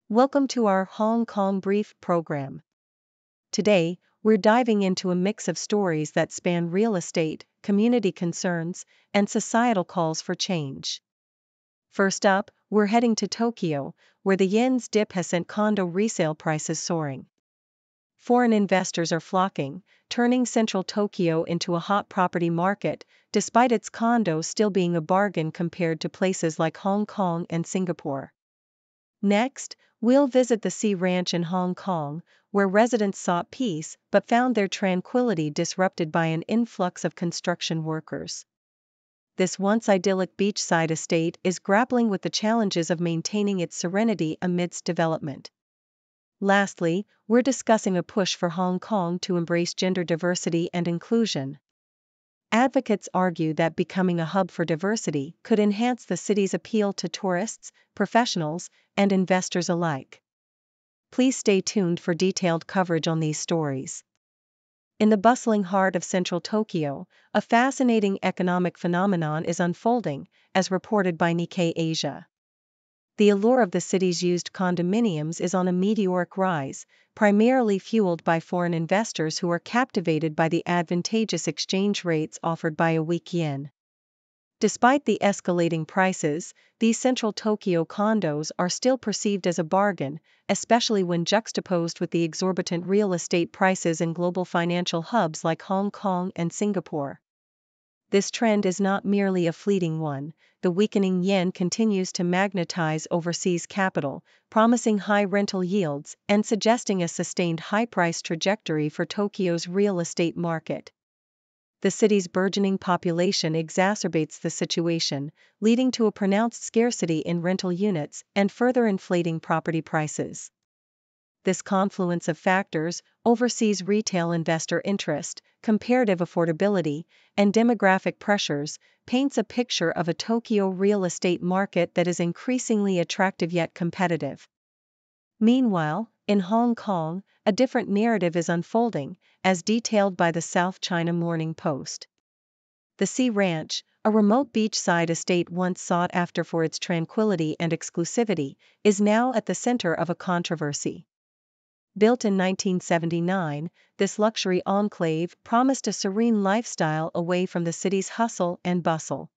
Welcome to our Hong Kong Brief program. Today, we're diving into a mix of stories that span real estate, community concerns, and societal calls for change. First up, we're heading to Tokyo, where the yen's dip has sent condo resale prices soaring. Foreign investors are flocking, turning central Tokyo into a hot property market, despite its condos still being a bargain compared to places like Hong Kong and Singapore. Next, we'll visit the Sea Ranch in Hong Kong, where residents sought peace but found their tranquility disrupted by an influx of construction workers. This once idyllic beachside estate is grappling with the challenges of maintaining its serenity amidst development. Lastly, we're discussing a push for Hong Kong to embrace gender diversity and inclusion. Advocates argue that becoming a hub for diversity could enhance the city's appeal to tourists, professionals, and investors alike. Please stay tuned for detailed coverage on these stories. In the bustling heart of central Tokyo, a fascinating economic phenomenon is unfolding, as reported by Nikkei Asia. The allure of the city's used condominiums is on a meteoric rise, primarily fueled by foreign investors who are captivated by the advantageous exchange rates offered by a weak yen. Despite the escalating prices, these central Tokyo condos are still perceived as a bargain, especially when juxtaposed with the exorbitant real estate prices in global financial hubs like Hong Kong and Singapore. This trend is not merely a fleeting one. The weakening yen continues to magnetize overseas capital, promising high rental yields and suggesting a sustained high-price trajectory for Tokyo's real estate market. The city's burgeoning population exacerbates the situation, leading to a pronounced scarcity in rental units and further inflating property prices. This confluence of factors, overseas retail investor interest, comparative affordability, and demographic pressures, paints a picture of a Tokyo real estate market that is increasingly attractive yet competitive. Meanwhile, in Hong Kong, a different narrative is unfolding, as detailed by the South China Morning Post. The Sea Ranch, a remote beachside estate once sought after for its tranquility and exclusivity, is now at the center of a controversy. Built in 1979, this luxury enclave promised a serene lifestyle away from the city's hustle and bustle.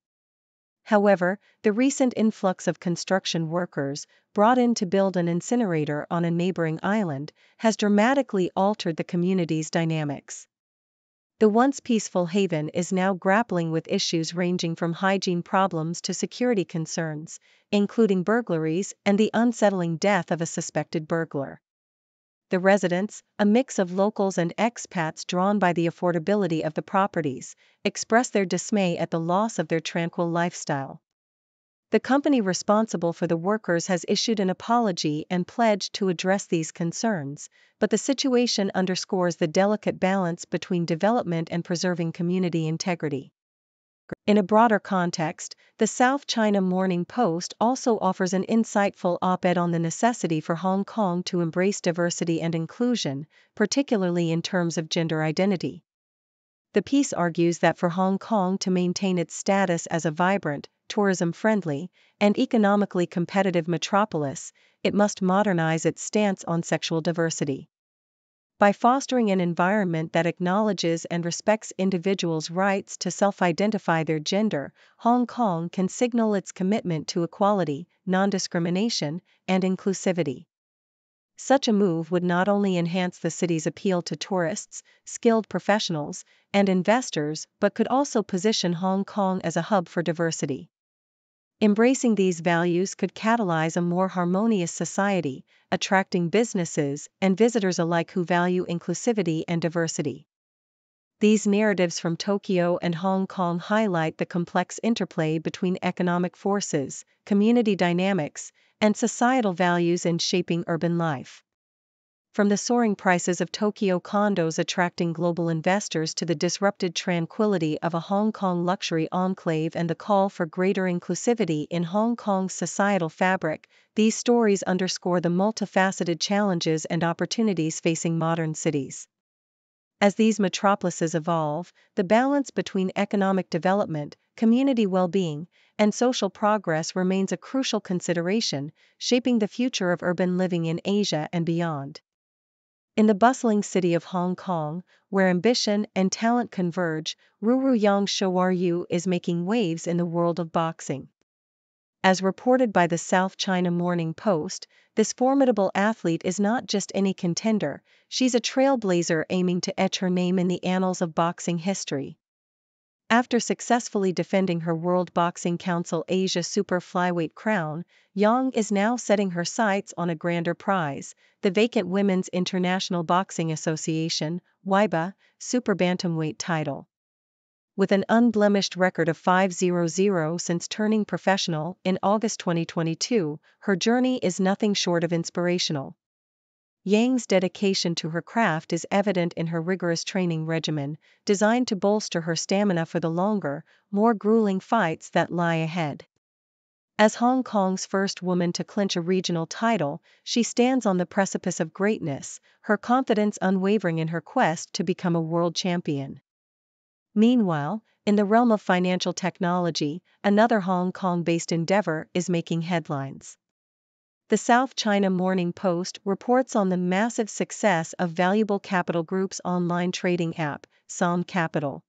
However, the recent influx of construction workers, brought in to build an incinerator on a neighboring island, has dramatically altered the community's dynamics. The once peaceful haven is now grappling with issues ranging from hygiene problems to security concerns, including burglaries and the unsettling death of a suspected burglar. The residents, a mix of locals and expats drawn by the affordability of the properties, express their dismay at the loss of their tranquil lifestyle. The company responsible for the workers has issued an apology and pledged to address these concerns, but the situation underscores the delicate balance between development and preserving community integrity. In a broader context, the South China Morning Post also offers an insightful op-ed on the necessity for Hong Kong to embrace diversity and inclusion, particularly in terms of gender identity. The piece argues that for Hong Kong to maintain its status as a vibrant, tourism-friendly, and economically competitive metropolis, it must modernize its stance on sexual diversity. By fostering an environment that acknowledges and respects individuals' rights to self-identify their gender, Hong Kong can signal its commitment to equality, non-discrimination, and inclusivity. Such a move would not only enhance the city's appeal to tourists, skilled professionals, and investors but could also position Hong Kong as a hub for diversity. Embracing these values could catalyze a more harmonious society, attracting businesses and visitors alike who value inclusivity and diversity. These narratives from Tokyo and Hong Kong highlight the complex interplay between economic forces, community dynamics, and societal values in shaping urban life. From the soaring prices of Tokyo condos attracting global investors to the disrupted tranquility of a Hong Kong luxury enclave and the call for greater inclusivity in Hong Kong's societal fabric, these stories underscore the multifaceted challenges and opportunities facing modern cities. As these metropolises evolve, the balance between economic development, community well-being, and social progress remains a crucial consideration, shaping the future of urban living in Asia and beyond. In the bustling city of Hong Kong, where ambition and talent converge, Ruruyang Shouryu is making waves in the world of boxing. As reported by the South China Morning Post, this formidable athlete is not just any contender, she's a trailblazer aiming to etch her name in the annals of boxing history. After successfully defending her World Boxing Council Asia Super Flyweight crown, Yang is now setting her sights on a grander prize, the vacant Women's International Boxing Association (WIBA) Super Bantamweight title. With an unblemished record of 5-0-0 since turning professional in August 2022, her journey is nothing short of inspirational. Yang's dedication to her craft is evident in her rigorous training regimen, designed to bolster her stamina for the longer, more grueling fights that lie ahead. As Hong Kong's first woman to clinch a regional title, she stands on the precipice of greatness, her confidence unwavering in her quest to become a world champion. Meanwhile, in the realm of financial technology, another Hong Kong-based endeavor is making headlines. The South China Morning Post reports on the massive success of Valuable Capital Group's online trading app, Som Capital.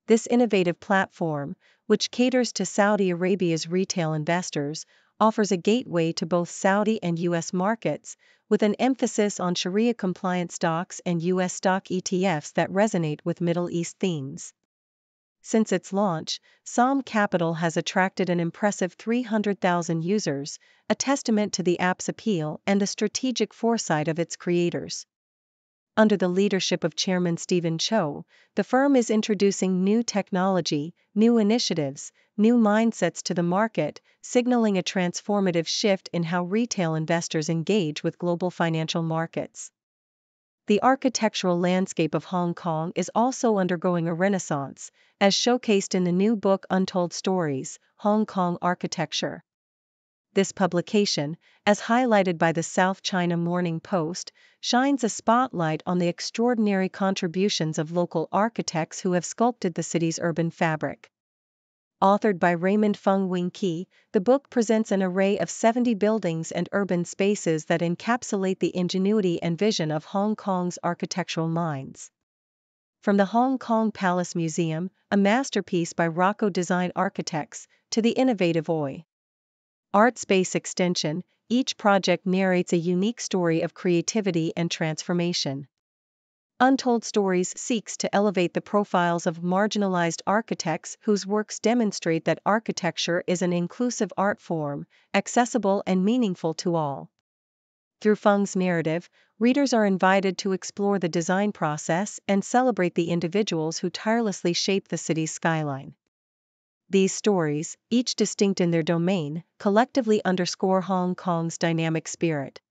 This innovative platform, which caters to Saudi Arabia's retail investors, offers a gateway to both Saudi and U.S. markets, with an emphasis on Sharia-compliant stocks and U.S. stock ETFs that resonate with Middle East themes. Since its launch, Som Capital has attracted an impressive 300,000 users, a testament to the app's appeal and the strategic foresight of its creators. Under the leadership of Chairman Stephen Cho, the firm is introducing new technology, new initiatives, new mindsets to the market, signaling a transformative shift in how retail investors engage with global financial markets. The architectural landscape of Hong Kong is also undergoing a renaissance, as showcased in the new book Untold Stories, Hong Kong Architecture. This publication, as highlighted by the South China Morning Post, shines a spotlight on the extraordinary contributions of local architects who have sculpted the city's urban fabric. Authored by Raymond Feng Wing Qi, the book presents an array of 70 buildings and urban spaces that encapsulate the ingenuity and vision of Hong Kong's architectural minds. From the Hong Kong Palace Museum, a masterpiece by Rocco Design Architects, to the innovative Oi Art Space extension, each project narrates a unique story of creativity and transformation. Untold Stories seeks to elevate the profiles of marginalized architects whose works demonstrate that architecture is an inclusive art form, accessible and meaningful to all. Through Feng's narrative, readers are invited to explore the design process and celebrate the individuals who tirelessly shape the city's skyline. These stories, each distinct in their domain, collectively underscore Hong Kong's dynamic spirit.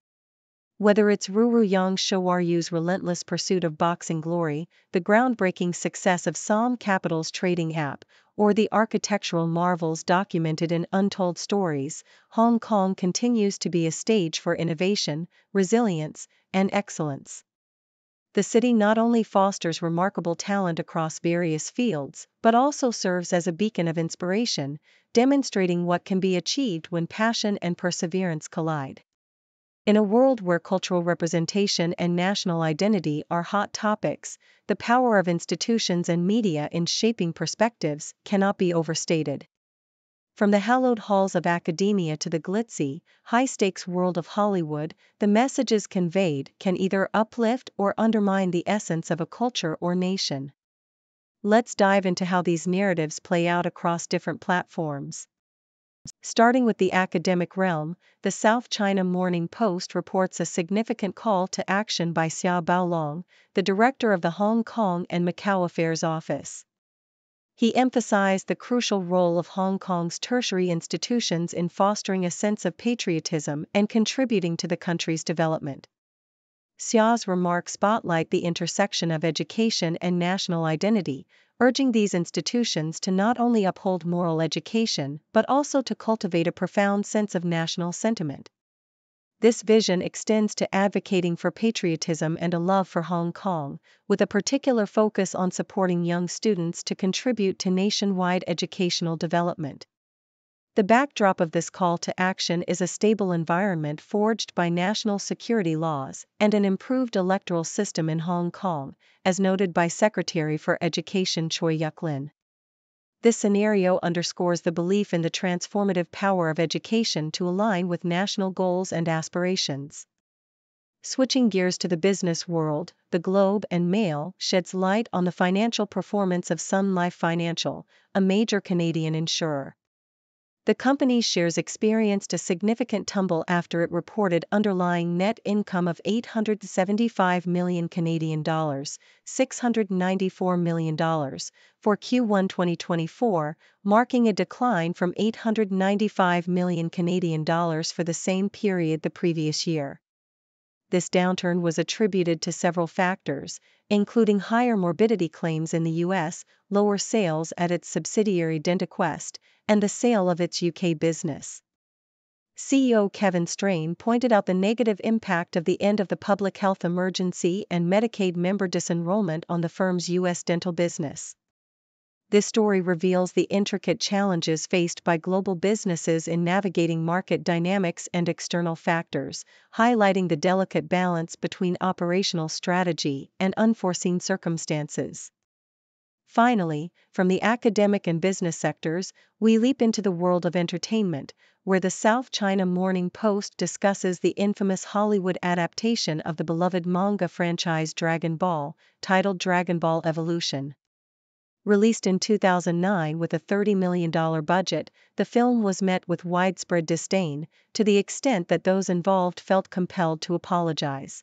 Whether it's Ruruyang Showaryu's relentless pursuit of boxing glory, the groundbreaking success of Som Capital's trading app, or the architectural marvels documented in Untold Stories, Hong Kong continues to be a stage for innovation, resilience, and excellence. The city not only fosters remarkable talent across various fields, but also serves as a beacon of inspiration, demonstrating what can be achieved when passion and perseverance collide. In a world where cultural representation and national identity are hot topics, the power of institutions and media in shaping perspectives cannot be overstated. From the hallowed halls of academia to the glitzy, high-stakes world of Hollywood, the messages conveyed can either uplift or undermine the essence of a culture or nation. Let's dive into how these narratives play out across different platforms. Starting with the academic realm, the South China Morning Post reports a significant call to action by Xia Baolong, the director of the Hong Kong and Macau Affairs Office. He emphasized the crucial role of Hong Kong's tertiary institutions in fostering a sense of patriotism and contributing to the country's development. Xia's remarks spotlight the intersection of education and national identity, urging these institutions to not only uphold moral education but also to cultivate a profound sense of national sentiment. This vision extends to advocating for patriotism and a love for Hong Kong, with a particular focus on supporting young students to contribute to nationwide educational development. The backdrop of this call to action is a stable environment forged by national security laws and an improved electoral system in Hong Kong, as noted by Secretary for Education Choi Yuk-lin. This scenario underscores the belief in the transformative power of education to align with national goals and aspirations. Switching gears to the business world, the Globe and Mail sheds light on the financial performance of Sun Life Financial, a major Canadian insurer. The company's shares experienced a significant tumble after it reported underlying net income of $875 million Canadian dollars, $694 million for Q1 2024, marking a decline from $895 million Canadian dollars for the same period the previous year. This downturn was attributed to several factors, including higher morbidity claims in the U.S., lower sales at its subsidiary DentaQuest, and the sale of its UK business. CEO Kevin Strain pointed out the negative impact of the end of the public health emergency and Medicaid member disenrollment on the firm's U.S. dental business. This story reveals the intricate challenges faced by global businesses in navigating market dynamics and external factors, highlighting the delicate balance between operational strategy and unforeseen circumstances. Finally, from the academic and business sectors, we leap into the world of entertainment, where the South China Morning Post discusses the infamous Hollywood adaptation of the beloved manga franchise Dragon Ball, titled Dragon Ball Evolution. Released in 2009 with a $30 million budget, the film was met with widespread disdain, to the extent that those involved felt compelled to apologize.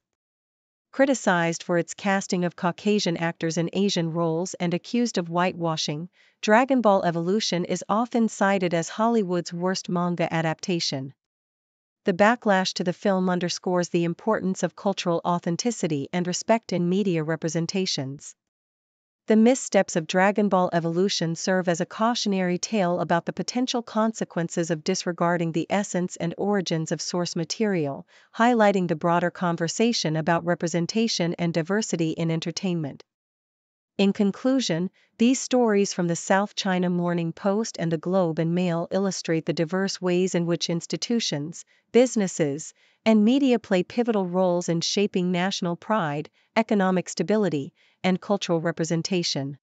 Criticized for its casting of Caucasian actors in Asian roles and accused of whitewashing, Dragon Ball Evolution is often cited as Hollywood's worst manga adaptation. The backlash to the film underscores the importance of cultural authenticity and respect in media representations. The missteps of Dragon Ball Evolution serve as a cautionary tale about the potential consequences of disregarding the essence and origins of source material, highlighting the broader conversation about representation and diversity in entertainment. In conclusion, these stories from the South China Morning Post and the Globe and Mail illustrate the diverse ways in which institutions, businesses, and media play pivotal roles in shaping national pride, economic stability, and cultural representation.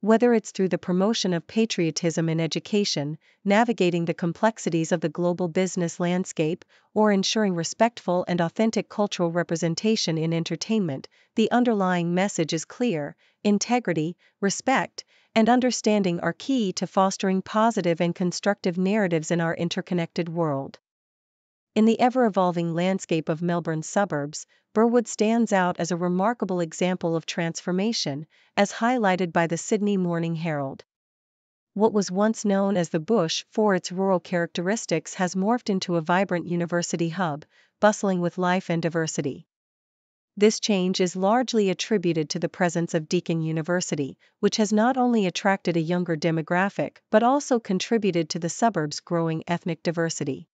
Whether it's through the promotion of patriotism in education, navigating the complexities of the global business landscape, or ensuring respectful and authentic cultural representation in entertainment, the underlying message is clear: integrity, respect, and understanding are key to fostering positive and constructive narratives in our interconnected world. In the ever-evolving landscape of Melbourne's suburbs, Burwood stands out as a remarkable example of transformation, as highlighted by the Sydney Morning Herald. What was once known as the bush for its rural characteristics has morphed into a vibrant university hub, bustling with life and diversity. This change is largely attributed to the presence of Deakin University, which has not only attracted a younger demographic but also contributed to the suburb's growing ethnic diversity.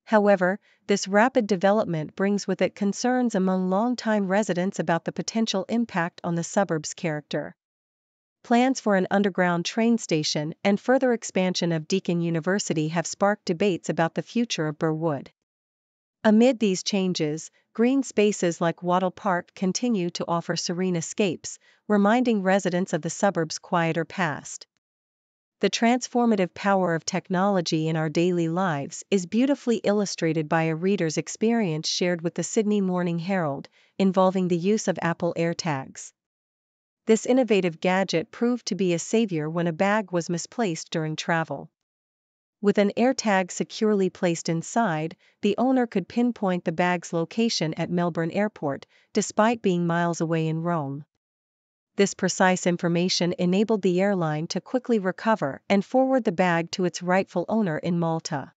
However, this rapid development brings with it concerns among longtime residents about the potential impact on the suburb's character. Plans for an underground train station and further expansion of Deakin University have sparked debates about the future of Burwood. Amid these changes, green spaces like Wattle Park continue to offer serene escapes, reminding residents of the suburb's quieter past. The transformative power of technology in our daily lives is beautifully illustrated by a reader's experience shared with the Sydney Morning Herald, involving the use of Apple AirTags. This innovative gadget proved to be a savior when a bag was misplaced during travel. With an AirTag securely placed inside, the owner could pinpoint the bag's location at Melbourne Airport, despite being miles away in Rome. This precise information enabled the airline to quickly recover and forward the bag to its rightful owner in Malta.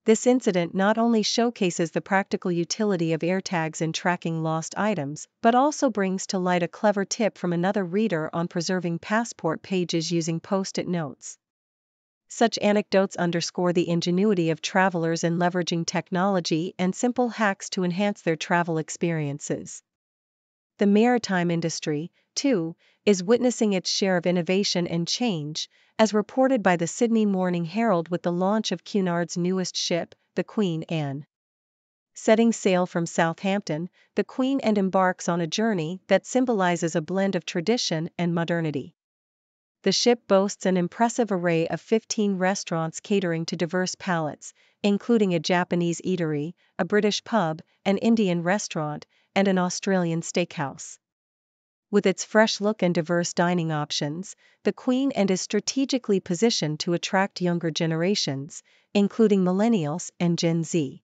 This incident not only showcases the practical utility of AirTags in tracking lost items, but also brings to light a clever tip from another reader on preserving passport pages using post-it notes. Such anecdotes underscore the ingenuity of travelers in leveraging technology and simple hacks to enhance their travel experiences. The maritime industry, too, is witnessing its share of innovation and change, as reported by the Sydney Morning Herald with the launch of Cunard's newest ship, the Queen Anne. Setting sail from Southampton, the Queen Anne embarks on a journey that symbolizes a blend of tradition and modernity. The ship boasts an impressive array of 15 restaurants catering to diverse palates, including a Japanese eatery, a British pub, an Indian restaurant, and an Australian steakhouse. With its fresh look and diverse dining options, the Queen Anne is strategically positioned to attract younger generations, including millennials and Gen Z.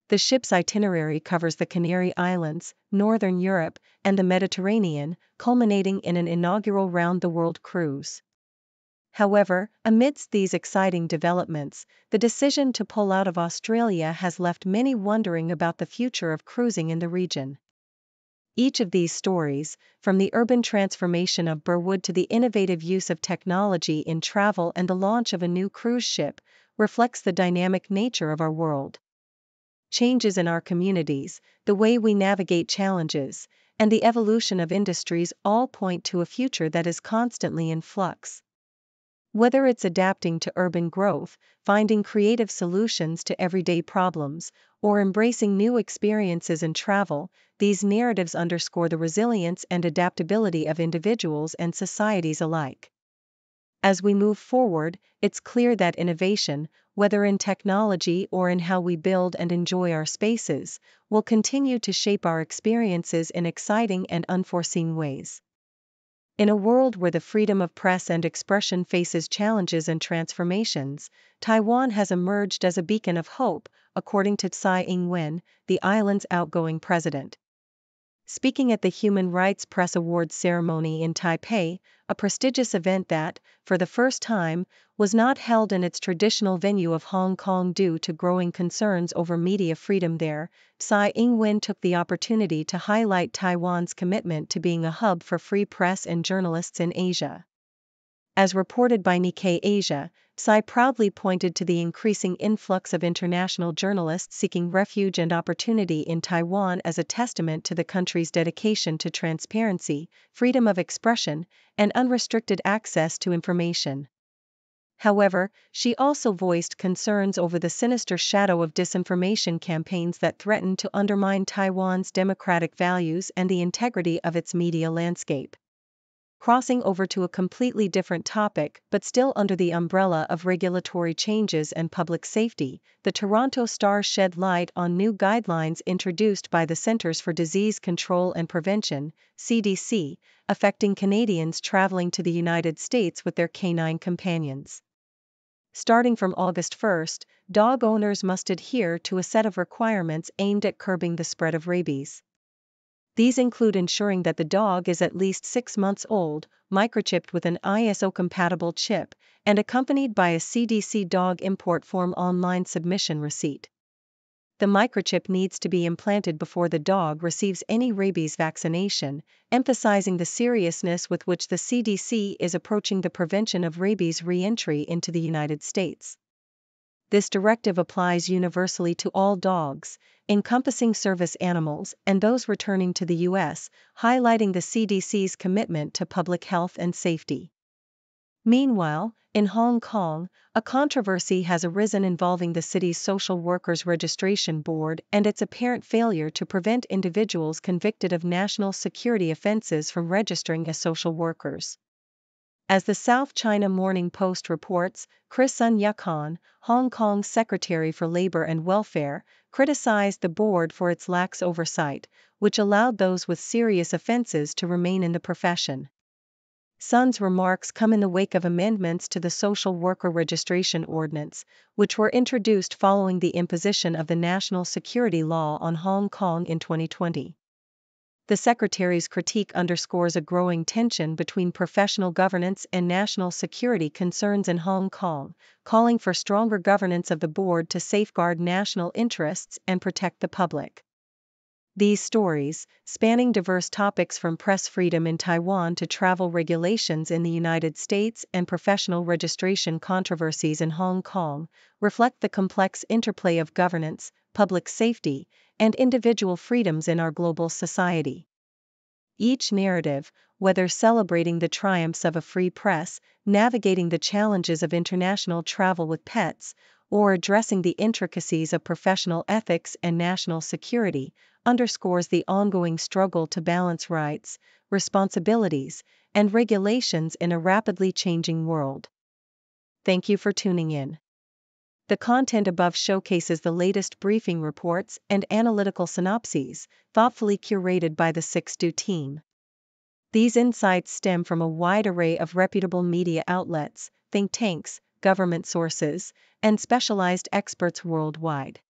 The ship's itinerary covers the Canary Islands, Northern Europe, and the Mediterranean, culminating in an inaugural round-the-world cruise. However, amidst these exciting developments, the decision to pull out of Australia has left many wondering about the future of cruising in the region. Each of these stories, from the urban transformation of Burwood to the innovative use of technology in travel and the launch of a new cruise ship, reflects the dynamic nature of our world. Changes in our communities, the way we navigate challenges, and the evolution of industries all point to a future that is constantly in flux. Whether it's adapting to urban growth, finding creative solutions to everyday problems, or embracing new experiences in travel, these narratives underscore the resilience and adaptability of individuals and societies alike. As we move forward, it's clear that innovation, whether in technology or in how we build and enjoy our spaces, will continue to shape our experiences in exciting and unforeseen ways. In a world where the freedom of press and expression faces challenges and transformations, Taiwan has emerged as a beacon of hope, according to Tsai Ing-wen, the island's outgoing president. Speaking at the Human Rights Press Awards ceremony in Taipei, a prestigious event that, for the first time, was not held in its traditional venue of Hong Kong due to growing concerns over media freedom there, Tsai Ing-wen took the opportunity to highlight Taiwan's commitment to being a hub for free press and journalists in Asia. As reported by Nikkei Asia, Tsai proudly pointed to the increasing influx of international journalists seeking refuge and opportunity in Taiwan as a testament to the country's dedication to transparency, freedom of expression, and unrestricted access to information. However, she also voiced concerns over the sinister shadow of disinformation campaigns that threaten to undermine Taiwan's democratic values and the integrity of its media landscape. Crossing over to a completely different topic but still under the umbrella of regulatory changes and public safety, the Toronto Star shed light on new guidelines introduced by the Centers for Disease Control and Prevention, CDC, affecting Canadians traveling to the United States with their canine companions. Starting from August 1, dog owners must adhere to a set of requirements aimed at curbing the spread of rabies. These include ensuring that the dog is at least 6 months old, microchipped with an ISO-compatible chip, and accompanied by a CDC dog import form online submission receipt. The microchip needs to be implanted before the dog receives any rabies vaccination, emphasizing the seriousness with which the CDC is approaching the prevention of rabies re-entry into the United States. This directive applies universally to all dogs, encompassing service animals and those returning to the U.S., highlighting the CDC's commitment to public health and safety. Meanwhile, in Hong Kong, a controversy has arisen involving the city's Social Workers Registration Board and its apparent failure to prevent individuals convicted of national security offenses from registering as social workers. As the South China Morning Post reports, Chris Sun Yukon, Hong Kong's Secretary for Labor and Welfare, criticized the board for its lax oversight, which allowed those with serious offenses to remain in the profession. Sun's remarks come in the wake of amendments to the Social Worker Registration Ordinance, which were introduced following the imposition of the national security law on Hong Kong in 2020. The Secretary's critique underscores a growing tension between professional governance and national security concerns in Hong Kong, calling for stronger governance of the board to safeguard national interests and protect the public. These stories, spanning diverse topics from press freedom in Taiwan to travel regulations in the United States and professional registration controversies in Hong Kong, reflect the complex interplay of governance, public safety, and individual freedoms in our global society. each narrative, whether celebrating the triumphs of a free press, navigating the challenges of international travel with pets, or addressing the intricacies of professional ethics and national security, underscores the ongoing struggle to balance rights, responsibilities, and regulations in a rapidly changing world. Thank you for tuning in. The content above showcases the latest briefing reports and analytical synopses, thoughtfully curated by the 6Do team. These insights stem from a wide array of reputable media outlets, think tanks, government sources, and specialized experts worldwide.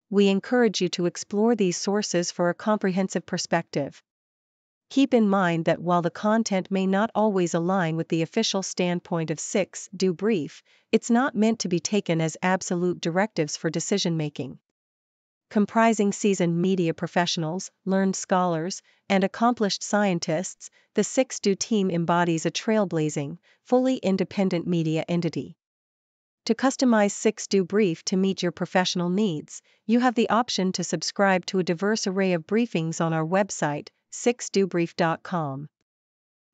We encourage you to explore these sources for a comprehensive perspective. Keep in mind that while the content may not always align with the official standpoint of 6Do Brief, it's not meant to be taken as absolute directives for decision-making. Comprising seasoned media professionals, learned scholars, and accomplished scientists, the 6Do team embodies a trailblazing, fully independent media entity. To customize 6Do Brief to meet your professional needs, you have the option to subscribe to a diverse array of briefings on our website, 6dobrief.com.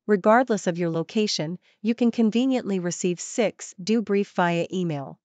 Regardless of your location, you can conveniently receive 6Do Brief via email.